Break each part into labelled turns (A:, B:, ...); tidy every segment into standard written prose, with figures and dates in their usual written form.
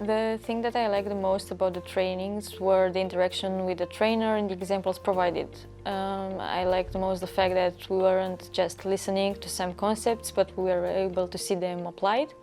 A: The thing that I liked the most about the trainings were the interaction with the trainer and the examples provided. I liked the most the fact that we weren't just listening to some concepts, but we were able to see them applied.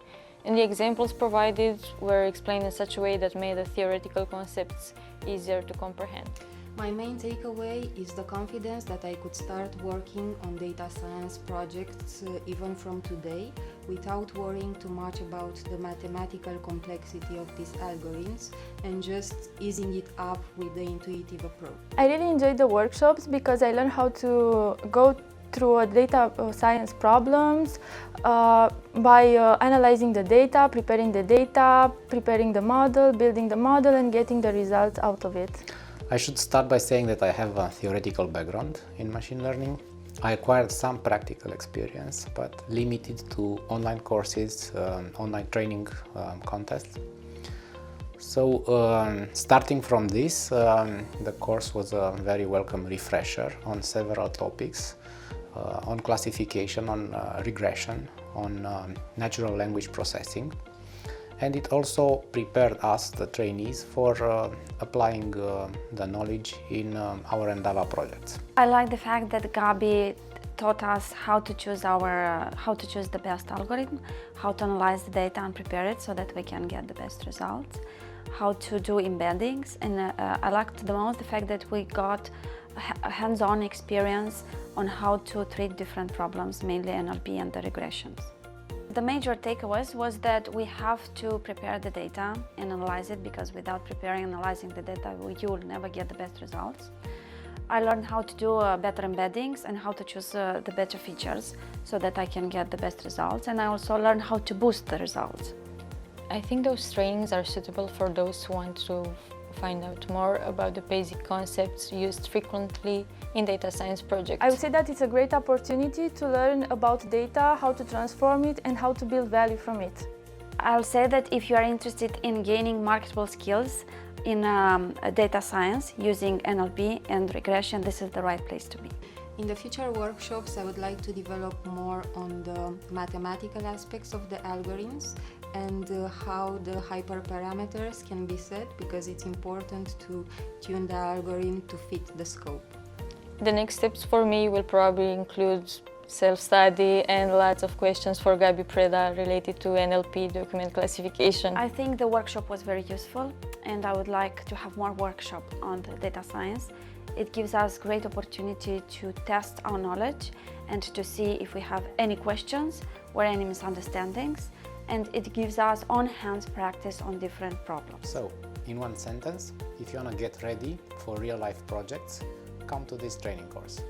A: And the examples provided were explained in such a way that made the theoretical concepts easier to comprehend.
B: My main takeaway is the confidence that I could start working on data science projects even from today, without worrying too much about the mathematical complexity of these algorithms and just easing it up with the intuitive approach.
C: I really enjoyed the workshops because I learned how to go through data science problems by analyzing the data, preparing the model, building the model and getting the results out of it.
D: I should start by saying that I have a theoretical background in machine learning. I acquired some practical experience, but limited to online courses, online training contests. So starting from this, the course was a very welcome refresher on several topics, on classification, on regression, on natural language processing. And it also prepared us, the trainees, for applying the knowledge in our Endava projects.
E: I like the fact that Gabi taught us how to choose the best algorithm, how to analyze the data and prepare it so that we can get the best results, how to do embeddings, and I liked the most the fact that we got a hands-on experience on how to treat different problems, mainly NLP and the regressions. The major takeaways was that we have to prepare the data and analyze it, because without preparing and analyzing the data, you will never get the best results. I learned how to do better embeddings and how to choose the better features so that I can get the best results, and I also learned how to boost the results.
A: I think those trainings are suitable for those who want to find out more about the basic concepts used frequently in data science projects.
C: I would say that it's a great opportunity to learn about data, how to transform it and how to build value from it.
E: I'll say that if you are interested in gaining marketable skills in data science using NLP and regression, this is the right place to be.
B: In the future workshops, I would like to develop more on the mathematical aspects of the algorithms and how the hyperparameters can be set, because it's important to tune the algorithm to fit the scope.
A: The next steps for me will probably include self-study and lots of questions for Gabi Preda related to NLP document classification.
E: I think the workshop was very useful, and I would like to have more workshops on the data science. It gives us great opportunity to test our knowledge and to see if we have any questions or any misunderstandings, and it gives us on-hand practice on different problems.
D: So, in one sentence, if you want to get ready for real-life projects, come to this training course.